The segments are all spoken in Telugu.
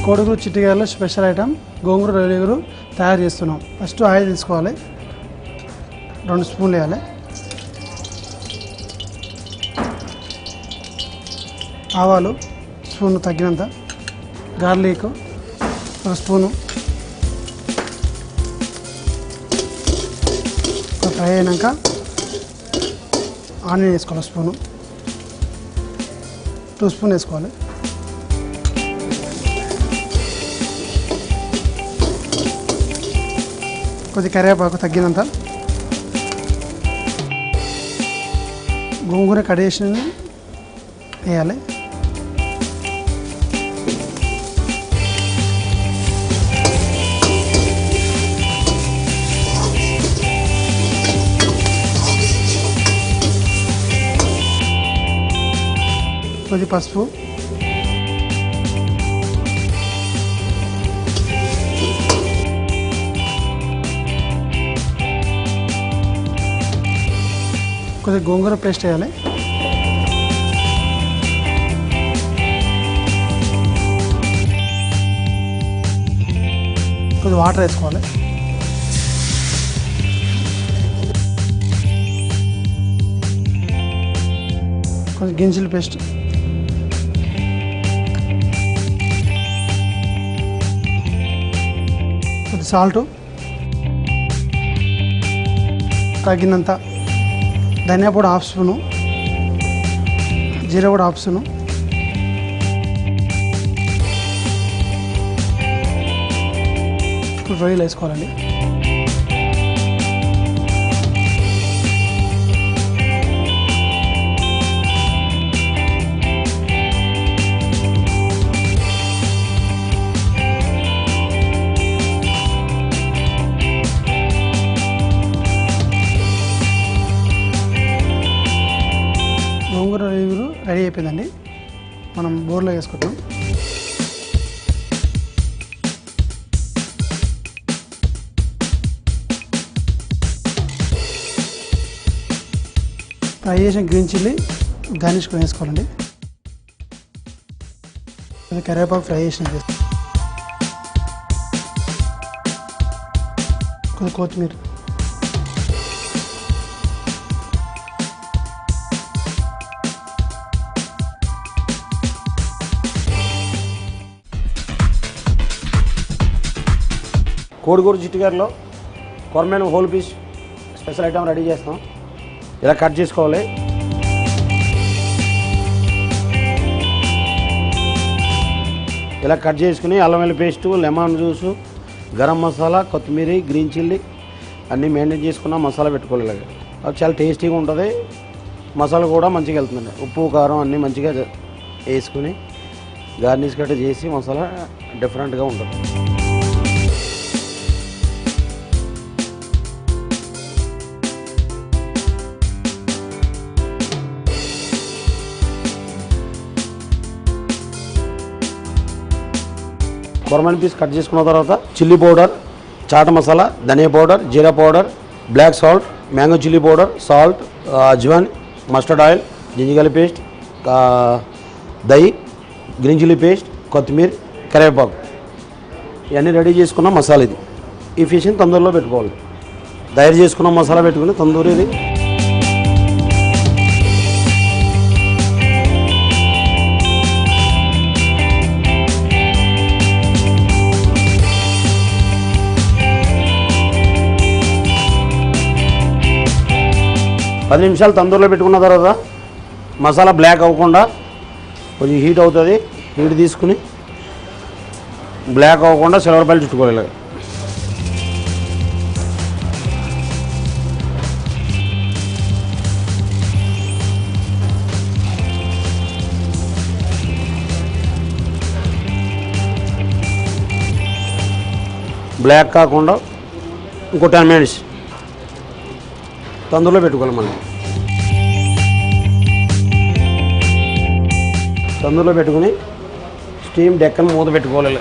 కోడిగురు చిట్టిగారలో స్పెషల్ ఐటమ్ గోంగూర రొయ్యలు తయారు చేస్తున్నాం. ఫస్ట్ ఆయిల్ తీసుకోవాలి, 2 స్పూన్లు వేయాలి. ఆవాలు స్పూన్ తగ్గినంత, గార్లిక్ 1 స్పూను, ఫ్రై అయినాక ఆనియన్ వేసుకోవాలి, స్పూను 2 స్పూన్ వేసుకోవాలి. కొద్ది కరివేపాకు తగ్గినంత, గోంగూర కడిగేసి వేయాలి. కొద్ది పసుపు, కొద్దిగా గోంగూర పేస్ట్ వేయాలి. కొద్దిగా వాటర్ వేసుకోవాలి. కొంచెం గింజల పేస్ట్, కొద్ది సాల్టు తగినంత, ధనియా పొడి 1/2 స్పూను, జీరా పొడి 1/2 స్పూను, ఇప్పుడు రొయ్యలు వేసుకోవాలండి. గోంగూర రొయ్యలు రెడీ అయిపోయిందండి. మనం బోర్లో వేసుకుంటాం. ఫ్రై చేసిన గ్రీన్ చిల్లీ గార్నిష్ వేసుకోవాలండి. కరివేపాకు ఫ్రై చేసిన కొంచెం కొత్తిమీర, కోడిగూర చిట్టిగారలో కొరమైన whole piece special item ready చేస్తాం. ఇలా కట్ చేసుకోవాలి. ఇలా కట్ చేసుకుని అల్లం వెల్లుల్లి paste, lemon juice, garam masala, కొత్తిమీర, గ్రీన్ చిల్లీ అన్నీ మెయింటైన్ చేసుకున్న మసాలా పెట్టుకోవాలి. ఇలాగ అది చాలా టేస్టీగా ఉంటుంది. మసాలా కూడా మంచిగా వెళ్తుందండి. ఉప్పు కారం అన్నీ మంచిగా వేసుకుని గార్నిష్ గట్రా చేసి మసాలా డిఫరెంట్గా ఉంటుంది. కొరమైన పీస్ కట్ చేసుకున్న తర్వాత చిల్లీ పౌడర్, చాట్ మసాలా, ధనియా పౌడర్, జీరా powder, black salt, mango chilli powder, salt, అజ్వాన్, మస్టర్డ్ ఆయిల్, జింజర్ పేస్ట్, దహి, గ్రీన్ చిల్లీ పేస్ట్, కొత్తిమీర, కరివేపాకు ఇవన్నీ రెడీ చేసుకున్న మసాలా ఇది. ఈ ఫిష్ని తందూరులో పెట్టుకోవాలి. తయారు చేసుకున్న మసాలా పెట్టుకుని తందూరి ఇది పది నిమిషాలు తందూరులో పెట్టుకున్న తర్వాత మసాలా బ్లాక్ అవ్వకుండా కొంచెం హీట్ అవుతుంది. హీట్ తీసుకుని బ్లాక్ అవ్వకుండా సిల్వర్ పైలు చుట్టుకోవాలి. బ్లాక్ కాకుండా ఇంకో 10 మినిట్స్ తందూరులో పెట్టుకోవాలి. మనం తందూరులో పెట్టుకుని స్టీమ్ డెక్కను మూత పెట్టుకోవాలి.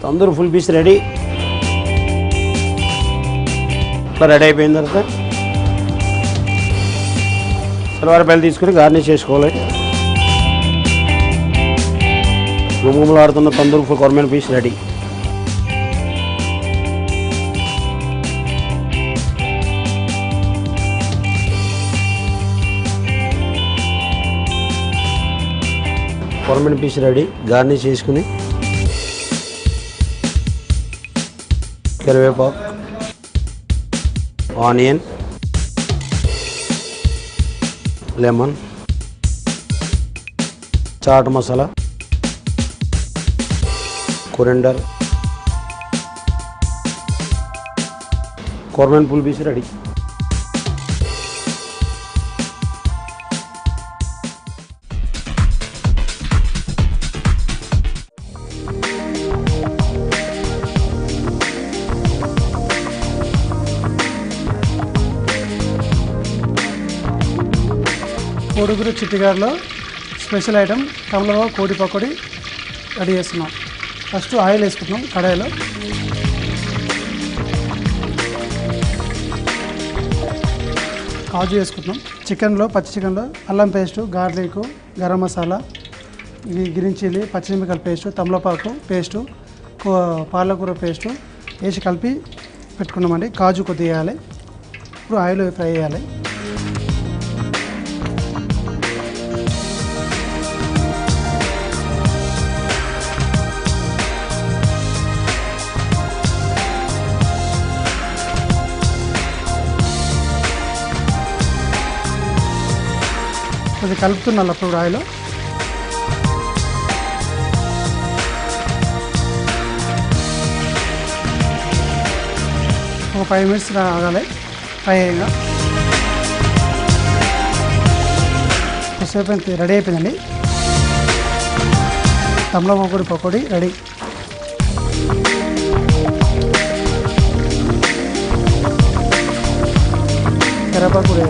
Tandoor full piece ready. ఇట్లా రెడీ అయిపోయిన తర్వాత సిల్వర్ పైలు తీసుకుని గార్నిష్ చేసుకోవాలి. గుమగుమలాడుతున్న తందూరి కొరమైన పీస్ రెడీ. కొరమైన పీస్ రెడీ. గార్నిష్ చేసుకుని కరివేపాకు, onion, lemon, chaat masala, coriander, కొరమైన పుల్ పీస్ రెడీ. కోడిగురు చిట్టిగారిలో స్పెషల్ ఐటమ్ తమలప కోడి పకోడీ రెడీ చేస్తున్నాం. ఫస్ట్ ఆయిల్ వేసుకుంటున్నాం కడాయిలో. కాజు వేసుకుంటున్నాం. చికెన్లో పచ్చి చికెన్లో అల్లం పేస్టు, గార్లిక్, గరం మసాలా, ఇది గ్రీన్ చిల్లీ, పచ్చిమిరపకాయల పేస్టు, తమలపాకు పేస్టు, పాలకూర పేస్టు వేసి కలిపి పెట్టుకున్నామండి. కాజు కొద్దిగా వేయాలి. ఇప్పుడు ఆయిల్ ఫ్రై చేయాలి. అది కలుపుతున్నాను అప్పుడు ఆయిల్. ఒక 5 మినిట్స్ ఆగాలి ఫ్రై అయ్యాక. కొద్దిసేపు రెడీ అయిపోయిందండి. తమలప పకోడీ రెడీ. కరివేపాకు కూడా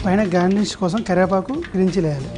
పైన గార్నిష్ కోసం కరివేపాకు గ్రీన్ చిల్లీ వేయాలి.